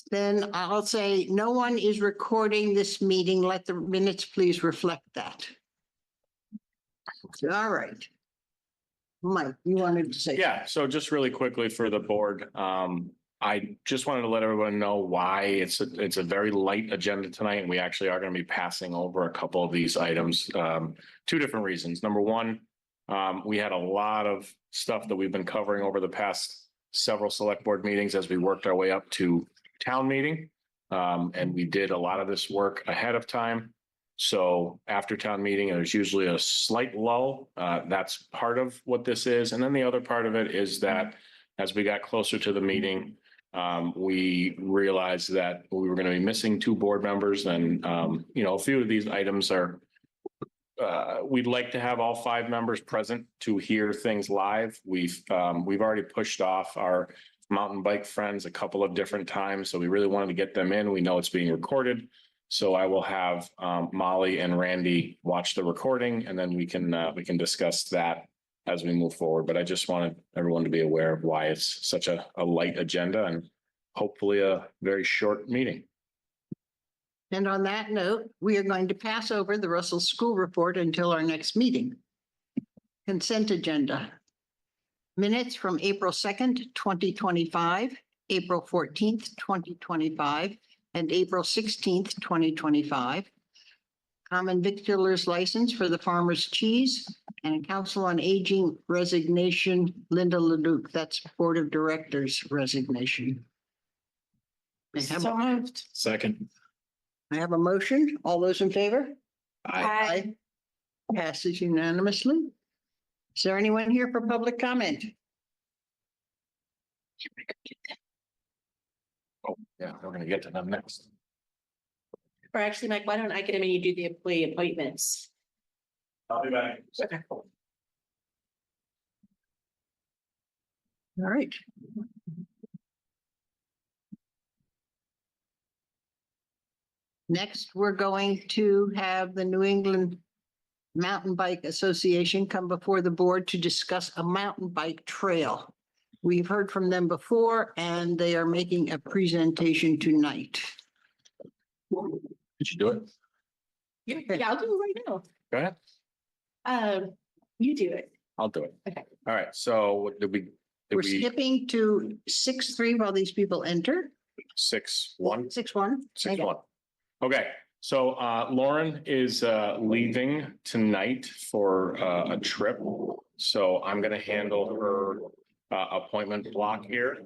Then I'll say no one is recording this meeting. Let the minutes please reflect that. All right. Mike, you wanted to say? Yeah, so just really quickly for the board, I just wanted to let everyone know why it's a very light agenda tonight, and we actually are going to be passing over a couple of these items. Two different reasons. Number one, we had a lot of stuff that we've been covering over the past several select board meetings as we worked our way up to town meeting. And we did a lot of this work ahead of time. So after town meeting, there's usually a slight lull. That's part of what this is. And then the other part of it is that as we got closer to the meeting, we realized that we were going to be missing two board members. And, a few of these items are, we'd like to have all five members present to hear things live. We've already pushed off our mountain bike friends a couple of different times. So we really wanted to get them in. We know it's being recorded. So I will have Molly and Randy watch the recording, and then we can discuss that as we move forward. But I just wanted everyone to be aware of why it's such a light agenda and hopefully a very short meeting. And on that note, we are going to pass over the Russell School Report until our next meeting. Consent agenda. Minutes from April 2nd, 2025, April 14th, 2025, and April 16th, 2025. Common victualers license for the Farmer's Cheese, and a Council on Aging resignation, Linda Leduc. That's Board of Directors resignation. So moved. Second. I have a motion. All those in favor? Aye. Passes unanimously. Is there anyone here for public comment? Oh, yeah, we're going to get to them next. Or actually, Mike, why don't I get him and you do the employee appointments? I'll be back. Okay. All right. Next, we're going to have the New England Mountain Bike Association come before the board to discuss a mountain bike trail. We've heard from them before, and they are making a presentation tonight. Did you do it? Yeah, I'll do it right now. Go ahead. You do it. I'll do it. Okay. All right. So We're skipping to 6-3 while these people enter. 6-1? 6-1. 6-1. Okay. So Lauren is leaving tonight for a trip. So I'm going to handle her appointment block here.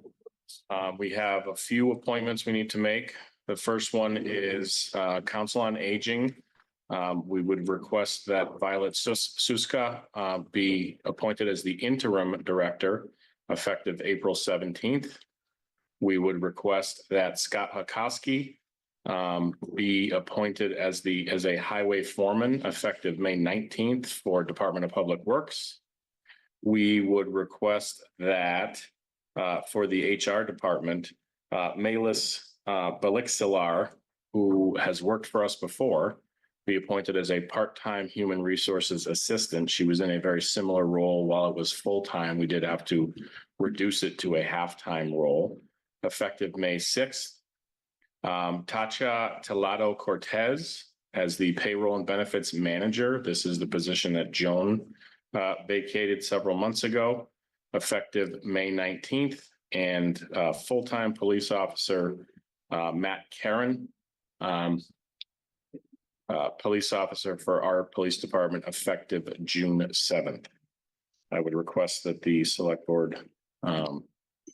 We have a few appointments we need to make. The first one is Council on Aging. We would request that Violet Suska be appointed as the interim director effective April 17th. We would request that Scott Hakowski be appointed as a highway foreman effective May 19th for Department of Public Works. We would request that for the HR department, Melis Balixilar, who has worked for us before, be appointed as a part-time human resources assistant. She was in a very similar role while it was full-time. We did have to reduce it to a half-time role effective May 6th. Tacha Telado Cortez as the payroll and benefits manager. This is the position that Joan vacated several months ago, effective May 19th, and full-time police officer Matt Karen, police officer for our police department, effective June 7th. I would request that the select board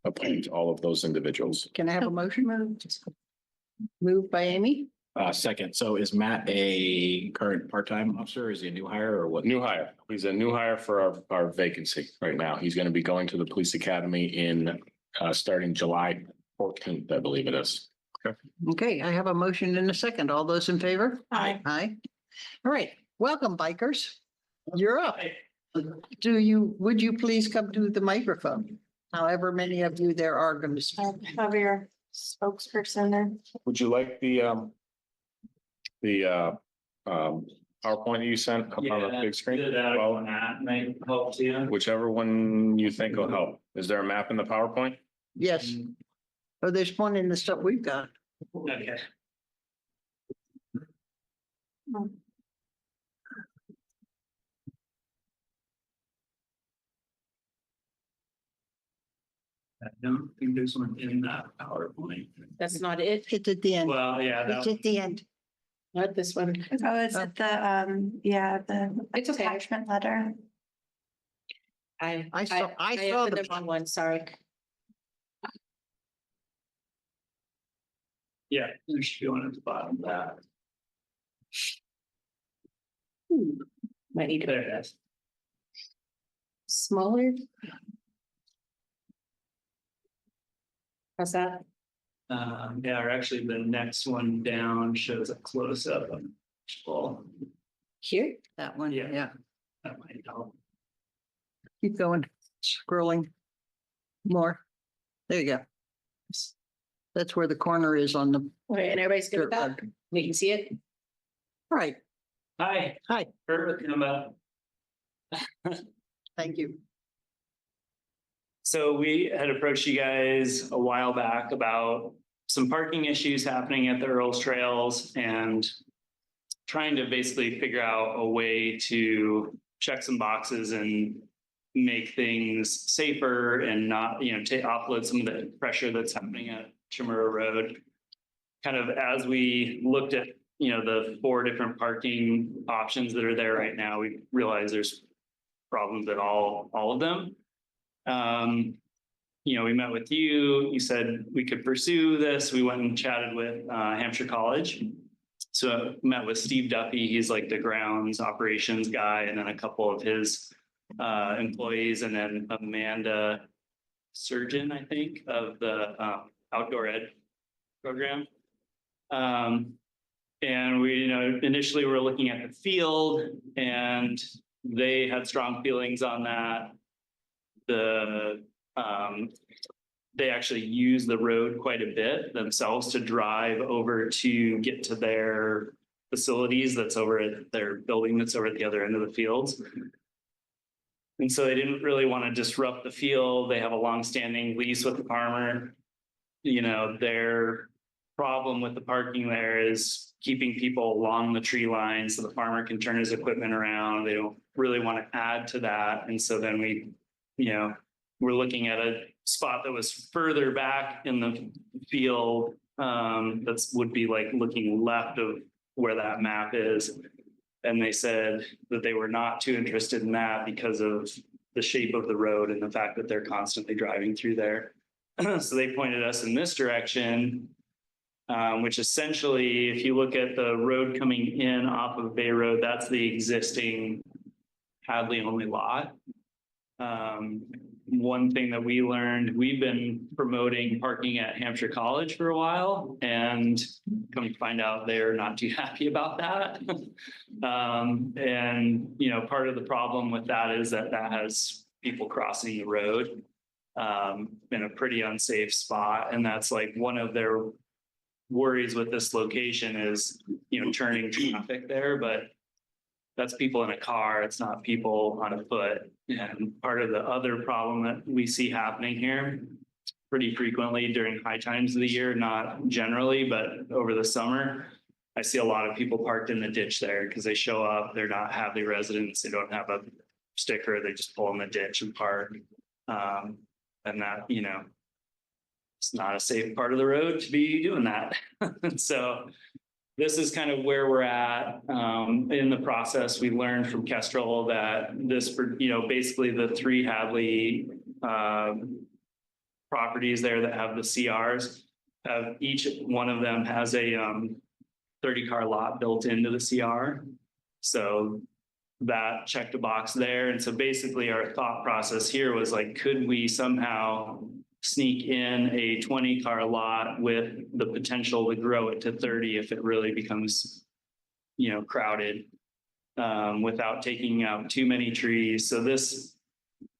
appoint all of those individuals. Can I have a motion? Moved by Amy. Second. So is Matt a current part-time officer? Is he a new hire or what? New hire. He's a new hire for our vacancy right now. He's going to be going to the police academy in starting July 14th, I believe it is. Okay, I have a motion and a second. All those in favor? Aye. Aye. All right, welcome bikers. You're up. Would you please come to the microphone? However many of you there are going to speak. Have your spokesperson there. Would you like the PowerPoint you sent up on the big screen? Might help you. Whichever one you think will help. Is there a map in the PowerPoint? Yes. Oh, there's one in the stuff we've got. Okay. I don't think there's one in that PowerPoint. That's not it, It's at the end. Well, yeah, It's that, at the end. not this one. Oh, it's at the, yeah, the It's okay. attachment letter. I saw have the- the wrong one, sorry. yeah, there should be one at the bottom of that. Might need to There it is. smaller. How's that? Yeah, or actually the next one down shows a close up of well, Here? That one, Yeah. yeah. that might help. Keep going, scrolling. More. There you go. That's where the corner is on the Okay, and everybody's good with dirt that? road. We can see it? Right, Hi. Hi. Kurt with Numba. thank you. So we had approached you guys a while back about some parking issues happening at the Earls Trails and trying to basically figure out a way to check some boxes and make things safer and not, take offload some of the pressure that's happening at Chamorro Road. Kind of as we looked at, the 4 different parking options that are there right now, we realized there's problems at all of them. We met with you, you said we could pursue this. We went and chatted with Hampshire College. So met with Steve Duffy, he's like the grounds operations guy, and then a couple of his employees, and then Amanda Surgeon, I think, of the outdoor ed program. And we, initially were looking at the field and they had strong feelings on that. They actually use the road quite a bit themselves to drive over to get to their facilities that's over at their building that's over at the other end of the fields. And so they didn't really want to disrupt the field. They have a longstanding lease with the farmer. Their problem with the parking there is keeping people along the tree line so the farmer can turn his equipment around. They don't really want to add to that. And so then we're looking at a spot that was further back in the field. That's would be like looking left of where that map is. And they said that they were not too interested in that because of the shape of the road and the fact that they're constantly driving through there. So they pointed us in this direction, which essentially, if you look at the road coming in off of Bay Road, that's the existing Hadley only lot. One thing that we learned, we've been promoting parking at Hampshire College for a while, and come to find out they're not too happy about that. And part of the problem with that is that has people crossing the road in a pretty unsafe spot, and that's like one of their worries with this location is turning traffic there, but that's people in a car, it's not people on a foot. And part of the other problem that we see happening here pretty frequently during high times of the year, not generally, but over the summer, I see a lot of people parked in the ditch there because they show up, they're not Hadley residents, they don't have a sticker, they just pull in the ditch and park. And that, it's not a safe part of the road to be doing that. So this is kind of where we're at in the process. We learned from Kestrel that this, basically the 3 Hadley properties there that have the CRs, each one of them has a 30-car lot built into the CR. So that checked a box there. And so basically our thought process here was like, could we somehow sneak in a 20-car lot with the potential to grow it to 30 if it really becomes, crowded, without taking out too many trees. So this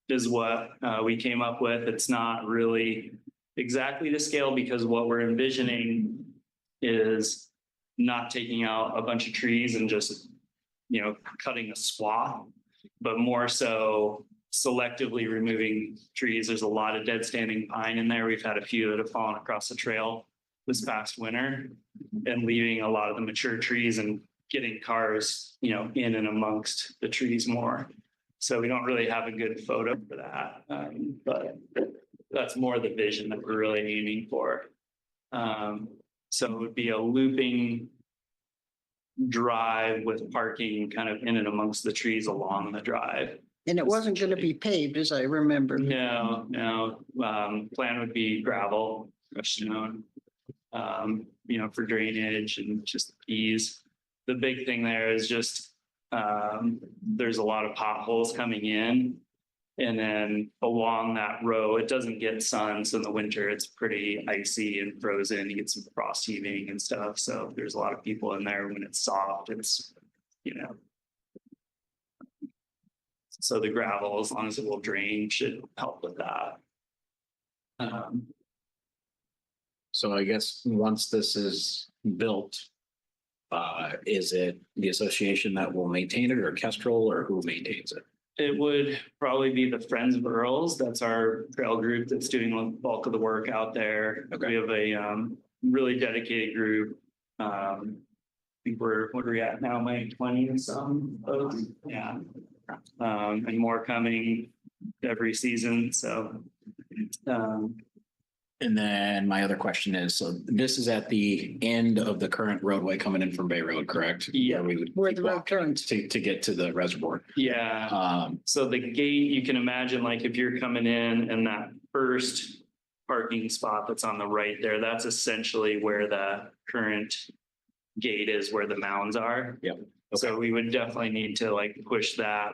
is what we came up with. It's not really exactly to scale because what we're envisioning is not taking out a bunch of trees and just, cutting a swath, but more so selectively removing trees. There's a lot of dead standing pine in there. We've had a few that have fallen across the trail this past winter and leaving a lot of the mature trees and getting cars, in and amongst the trees more. So we don't really have a good photo for that. But that's more the vision that we're really aiming for. So it would be a looping drive with parking kind of in and amongst the trees along the drive. And it wasn't going to be paved, as I remember. No, plan would be gravel, crushed stone, for drainage and just ease. The big thing there is just, there's a lot of potholes coming in. And then along that row, it doesn't get sun. So in the winter, it's pretty icy and frozen. You get some frost heaving and stuff. So there's a lot of people in there when it's soft. It's, so the gravel, as long as it will drain, should help with that. So I guess once this is built, is it the association that will maintain it or Kestrel or who maintains it? It would probably be the Friends of Earls. That's our trail group that's doing the bulk of the work out there. Okay. We have a really dedicated group. I think what are we at now, Mike? 20 and some folks? Yeah. And more coming every season. So And then my other question is, so this is at the end of the current roadway coming in from Bay Road, correct? Yeah. We would Where keep the road walking turns. to get to the reservoir. yeah. So the gate, you can imagine like if you're coming in and that first parking spot that's on the right there, that's essentially where the current gate is, where the mounds are. Yep. So we would definitely need to like push that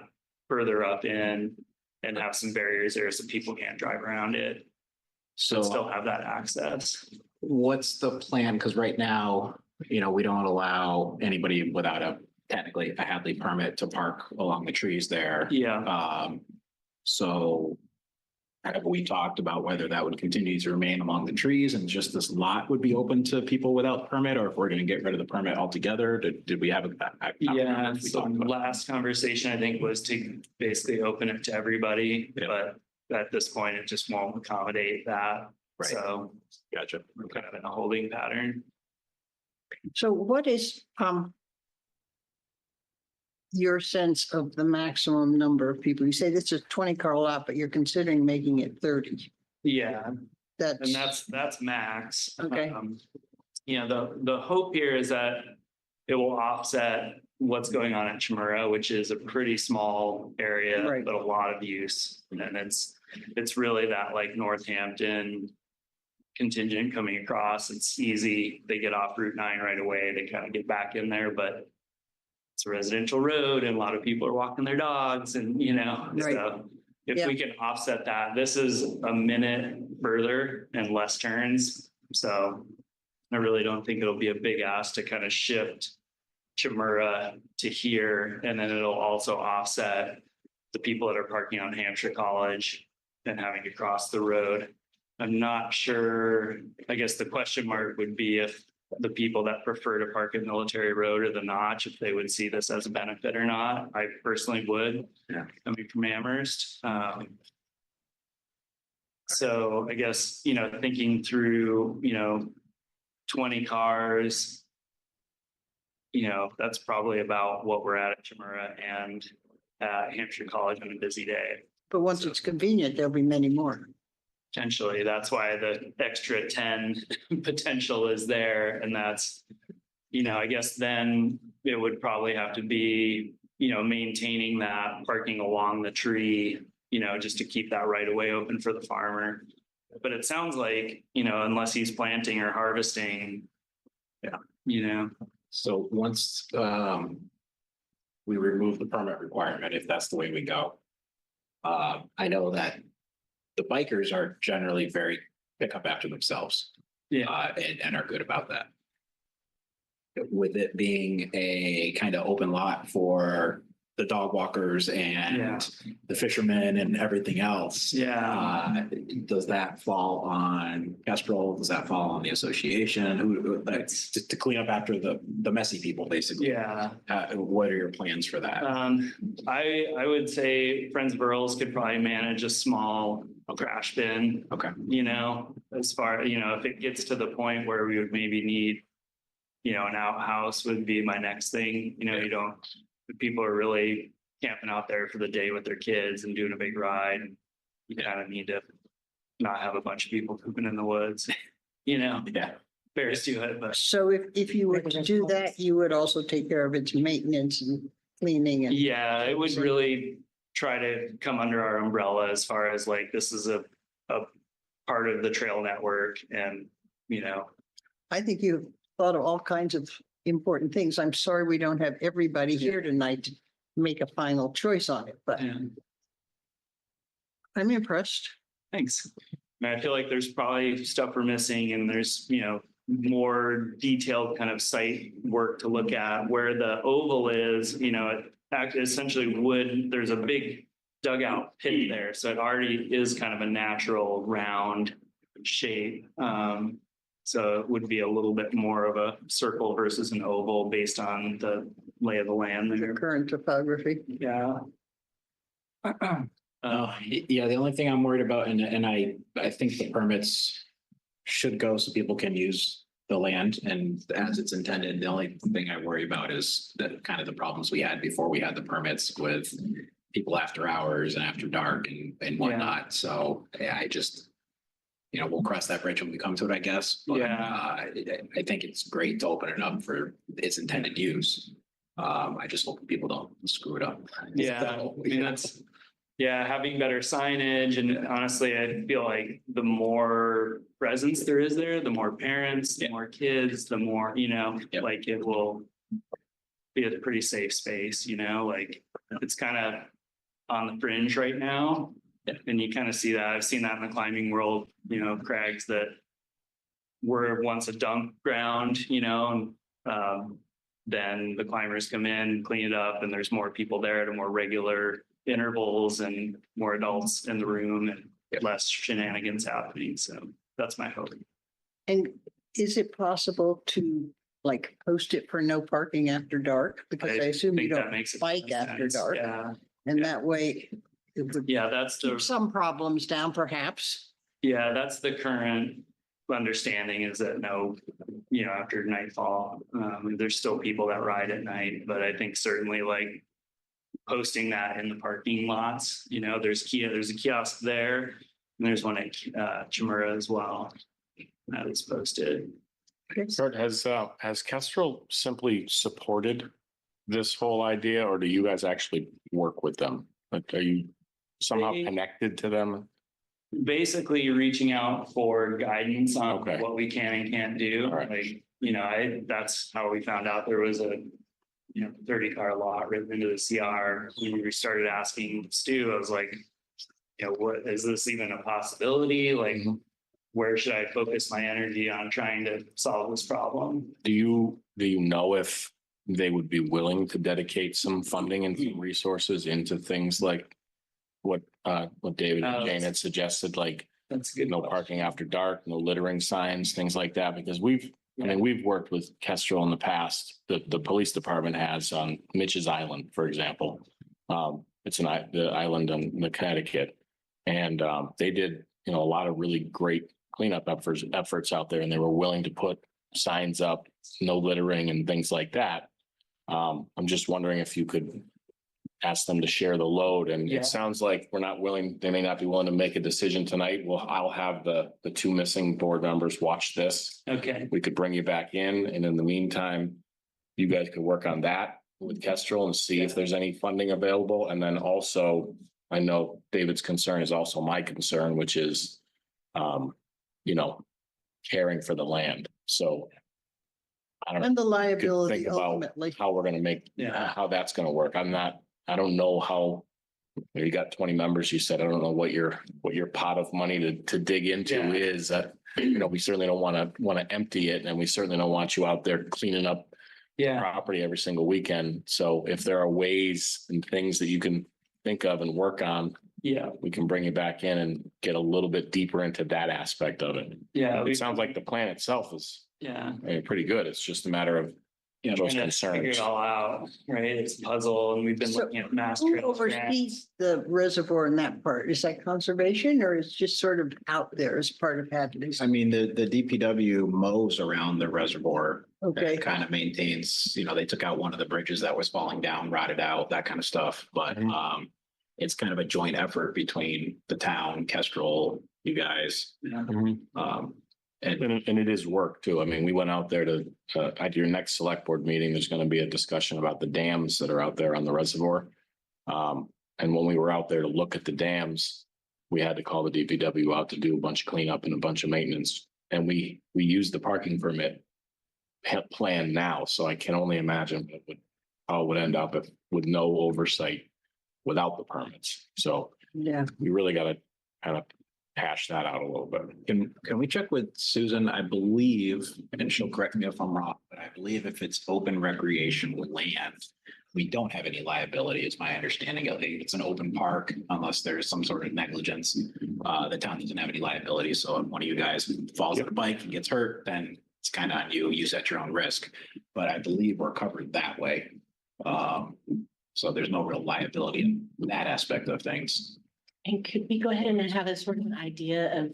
further up in and have some barriers there so people can't drive around it. So Still have that access. what's the plan? Because right now, we don't allow anybody without technically a Hadley permit to park along the trees there. Yeah. So have we talked about whether that would continue to remain among the trees and just this lot would be open to people without permit, or if we're going to get rid of the permit altogether? Did we have Yeah, we so talked about? last conversation, I think, was to basically open it to everybody, Yeah. but at this point, it just won't accommodate that. Right. So Gotcha. we're kind of in a holding pattern. So what is, your sense of the maximum number of people? You say this is 20-car lot, but you're considering making it 30. Yeah, That's. and that's max. Okay. The hope here is that it will offset what's going on at Chimera, which is a pretty small area, Right. but a lot of use. And it's really that like Northampton contingent coming across. It's easy. They get off Route 9 right away. They kind of get back in there, but it's a residential road and a lot of people are walking their dogs and, Right. so if Yeah. we can offset that, this is a minute further and less turns. So I really don't think it'll be a big ask to kind of shift Chimera to here. And then it'll also offset the people that are parking on Hampshire College and having to cross the road. I'm not sure, I guess the question mark would be if the people that prefer to park at Military Road or the Notch, if they would see this as a benefit or not. I personally would. Yeah. Coming from Amherst. So I guess, thinking through, 20 cars, that's probably about what we're at Chimera and Hampshire College on a busy day. But once it's convenient, there'll be many more. Potentially, that's why the extra 10 potential is there. And that's, I guess then it would probably have to be, maintaining that parking along the tree, just to keep that right of way open for the farmer. But it sounds like, unless he's planting or harvesting. Yeah. So once we remove the permit requirement, if that's the way we go. I know that the bikers are generally very pick up after themselves. Yeah. And are good about that. With it being a kind of open lot for the dog walkers Yeah. and the fishermen and everything else. Does that fall on Kestrel? Does that fall on the association? That's just to clean up after the messy people, basically. Yeah. What are your plans for that? I would say Friends of Earls could probably manage a small trash bin, Okay. you know, as far, you know, if it gets to the point where we would maybe need, you know, an outhouse would be my next thing, you know, you don't, if people are really camping out there for the day with their kids and doing a big ride, you kind of need to not have a bunch of people pooping in the woods, you know, Yeah. bears to it, but So if you were to do that, you would also take care of its maintenance and cleaning and. yeah, it would really try to come under our umbrella as far as like, this is a part of the trail network and, you know, I think you've thought of all kinds of important things. I'm sorry we don't have everybody here tonight to make a final choice on it, but and I'm impressed. thanks. I feel like there's probably stuff we're missing and there's, you know, more detailed kind of site work to look at where the oval is, you know, it essentially would, there's a big dugout pit there. So it already is kind of a natural round shape. So it would be a little bit more of a circle versus an oval based on the lay of the land The there. current topography. Yeah. Yeah, the only thing I'm worried about, and I think the permits should go so people can use the land and as it's intended. The only thing I worry about is that kind of the problems we had before we had the permits with people after hours and after dark and whatnot. So yeah, I just, you know, we'll cross that bridge when we come to it, I guess. But Yeah. I think it's great to open it up for its intended use. I just hope people don't screw it up. Yeah, So, I mean, that's, yeah, having better signage and honestly, I feel like the more presence there is there, the more parents, the more kids, the more, you know, Yep. like it will be a pretty safe space, you know, like it's kind of on the fringe right now. Yeah. And you kind of see that. I've seen that in the climbing world, you know, crags that were once a dump ground, you know, and then the climbers come in, clean it up, and there's more people there at a more regular intervals and more adults in the room and less shenanigans happening. So that's my hope. And is it possible to like post it for no parking after dark? Because I assume you think that don't makes bike after sense. dark. Yeah, And that way it would yeah, that's keep the, some problems down perhaps. yeah, that's the current understanding is that no, you know, after nightfall, there's still people that ride at night, but I think certainly like posting that in the parking lots, you know, there's a kiosk there and there's one at Chimera as well. That is posted. Kurt, has Kestrel simply supported this whole idea or do you guys actually work with them? Like, are you somehow They- connected to them? Basically reaching out for guidance on Okay. what we can and can't do. All right. Like, you know, that's how we found out there was a, you know, 30-car lot written into the CR. When we started asking Stu, I was like, you know, what, is this even a possibility? Like, Mhm. where should I focus my energy on trying to solve this problem? Do you know if they would be willing to dedicate some funding and some resources into things like what David and Jane had suggested, like That's a good. no question. parking after dark, no littering signs, things like that? Because we've worked with Kestrel in the past. The police department has on Mitch's Island, for example. It's the island on the Connecticut. And they did, you know, a lot of really great cleanup efforts out there, and they were willing to put signs up, no littering and things like that. I'm just wondering if you could ask them to share the load, and Yeah. it sounds like they may not be willing to make a decision tonight. Well, I'll have the two missing board members watch this. Okay, We could bring you back in, and in the meantime, you guys could work on that with Kestrel and see if there's any funding available. And then also, I know David's concern is also my concern, which is, you know, caring for the land. So I don't know. And the Could liability think about ultimately. how we're gonna make, Yeah. how that's gonna work. I don't know how. You got 20 members, you said. I don't know what your pot of money to dig into Yeah. is. You know, we certainly don't want to empty it, and we certainly don't want you out there cleaning up Yeah, property every single weekend. So if there are ways and things that you can think of and work on, yeah, we can bring you back in and get a little bit deeper into that aspect of it. yeah. It sounds like the plan itself is Yeah. pretty good. It's just a matter of those Trying to figure concerns. it all out, right? It's a puzzle and we've been So looking at mass Who trails grants. oversees the reservoir in that part? Is that conservation or is just sort of out there as part of Hadley's? I mean, the DPW mows around the reservoir. Okay, Kind of maintains, they took out one of the bridges that was falling down, rotted out, that kind of stuff, but Mhm. it's kind of a joint effort between the town, Kestrel, you guys. Um, And it is work too. I mean, we went out there to, at your next select board meeting, there's gonna be a discussion about the dams that are out there on the reservoir. And when we were out there to look at the dams, we had to call the DPW out to do a bunch of cleanup and a bunch of maintenance. And we used the parking permit plan now, so I can only imagine how it would end up if with no oversight without the permits. So yeah. we really gotta kind of hash that out a little bit. Can we check with Susan? I believe, and she'll correct me if I'm wrong, but I believe if it's open recreational land, we don't have any liability, is my understanding of it. It's an open park unless there's some sort of negligence. The town doesn't have any liability. So if one of you guys falls on a bike and gets hurt, then it's kind of on you. Use at your own risk. But I believe we're covered that way. So there's no real liability in that aspect of things. And could we go ahead and have a sort of an idea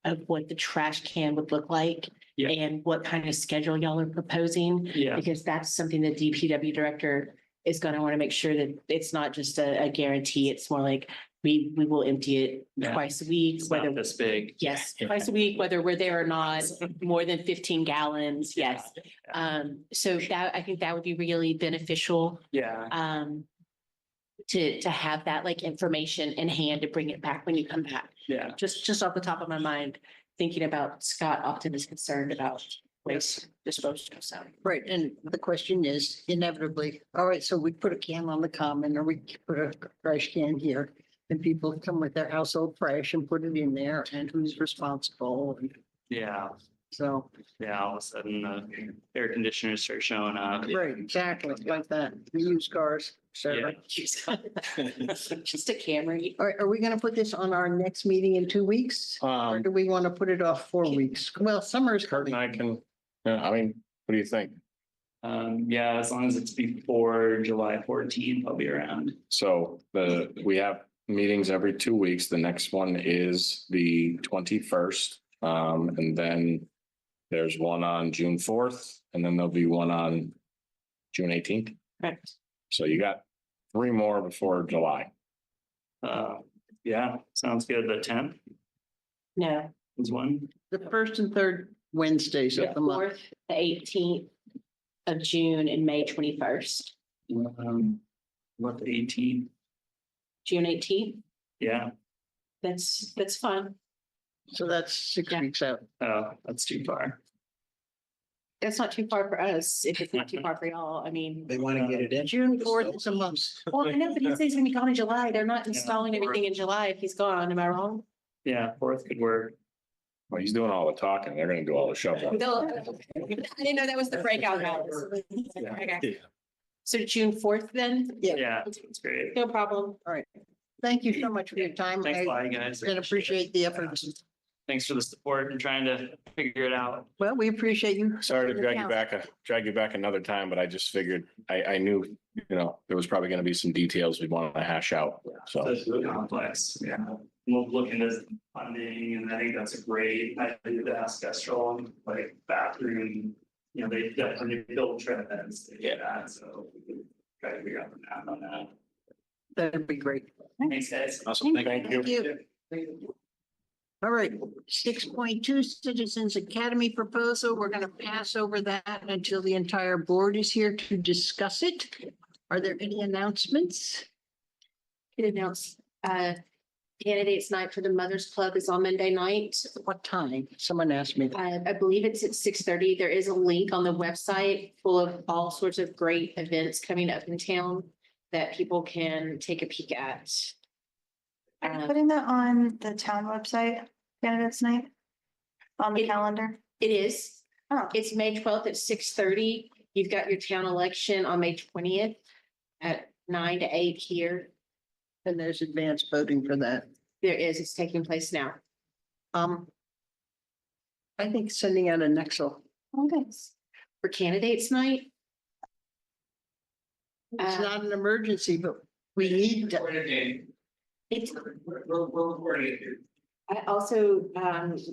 of what the trash can would look like? Yeah. And what kind of schedule y'all are proposing? Yeah, Because that's something the DPW director is gonna want to make sure that it's not just a guarantee. It's more like we will empty it Yeah. twice a week, it's whether, not this big. yes, twice a week, whether we're there or not, more than 15 gallons, yes. Yeah. So that, I think that would be really beneficial, Yeah, to have that like information in hand to bring it back when you come back. yeah, Just off the top of my mind, thinking about Scott often is concerned about waste disposal, so. Right, and the question is inevitably, all right, so we put a can on the common or we put a trash can here. And people come with their household trash and put it in there and who's responsible? And yeah, so, yeah. All of a sudden, the air conditioners start showing up. right, exactly, like that, the used cars, Yeah. so. Just a camera. Are we gonna put this on our next meeting in 2 weeks? Or do we want to put it off 4 weeks? Well, summer's Kurt and coming. I can, I mean, what do you think? Yeah, as long as it's before July 14th, I'll be around. So we have meetings every 2 weeks. The next one is the 21st. And then there's one on June 4th, and then there'll be one on June 18th. Correct. So you got 3 more before July. Yeah, sounds good. The 10th No, is one. The first and third Wednesdays the of the month. fourth, the 18th of June and May 21st, What, the 18th? June 18th. Yeah, That's fine. So that's 6 Yeah. weeks out. oh, that's too far. That's not too far for us. If it's not too far for y'all, I mean. They want to get it in. June 4th is a month. Well, I know, but he says he's gonna be gone in July. They're not Yeah. installing everything in July if he's gone. Am I wrong? Yeah, 4th could work. Well, he's doing all the talking. They're gonna do all the shoveling. No, I didn't know that was the breakout house. Okay. So June 4th then? Yeah, that's great. No problem. Thank you so much for your time. Thanks a I lot, you guys. appreciate the efforts. Thanks for the support and trying to figure it out. Well, we appreciate you. Sorry to drag you back another time, but I just figured, I knew, there was probably gonna be some details we'd want to hash out. So, It's really complex, yeah. We'll look into funding and I think that's a great, I did ask Kestrel, like bathroom, they definitely build trends, they get that, so. we can Try to figure out the math on that. That'd be great. Thanks, guys. Awesome. thank you. All right, 6.2 Citizens Academy proposal. We're going to pass over that until the entire board is here to discuss it. Are there any announcements? Could announce, candidates night for the Mothers Club is on Monday night. What time? Someone asked me. I believe it's at 6:30. There is a link on the website full of all sorts of great events coming up in town that people can take a peek at. Are you putting that on the town website, candidates night? On the It- calendar? It is. Oh, It's May 12th at 6:30. You've got your town election on May 20th at 9 to 8 here. And there's advanced voting for that. There is, it's taking place now. I think sending out an Excel. Oh, thanks. For candidates night. It's not an emergency, but we need to. It's, I also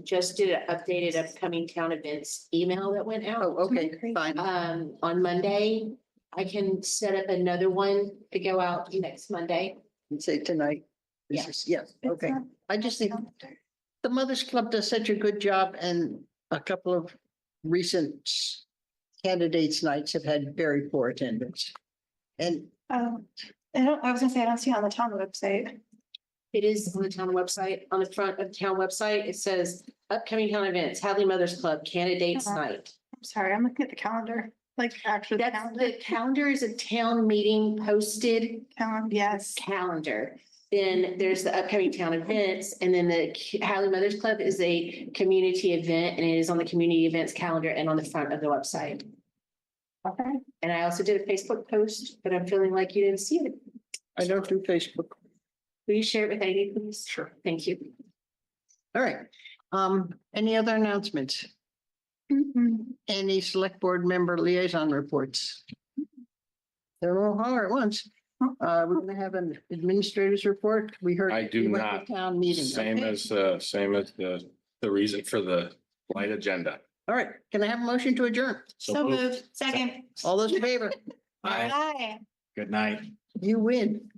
just did an updated upcoming town events email that went out. Oh, okay, fine. On Monday. I can set up another one to go out next Monday. Say tonight. This is, yes, okay. I just think the Mothers Club does such a good job and a couple of recent candidates nights have had very poor attendance. And I was gonna say, I don't see it on the town website. It is on the town website. On the front of the town website, it says upcoming town events, Hadley Mothers Club, candidates Uh-huh. night. I'm sorry, I'm looking at the calendar, like actually the That's, calendar. the calendar is a town meeting posted Yes. calendar. Then there's the upcoming town events, and then the Hadley Mothers Club is a community event, and it is on the community events calendar and on the front of the website. Okay. And I also did a Facebook post, but I'm feeling like you didn't see it. I don't do Facebook. Will you share it with Amy, please? Sure. Thank you. All right. Any other announcements? Mhm. Any select board member liaison reports? They're all holler at once. We're gonna have an administrator's report. We heard. I do we went to not. Town meeting. Same Okay. as the reason for the light agenda. All right, can I have a motion to adjourn? So moved. Second. All those in favor? Aye. Aye. Good night. You win.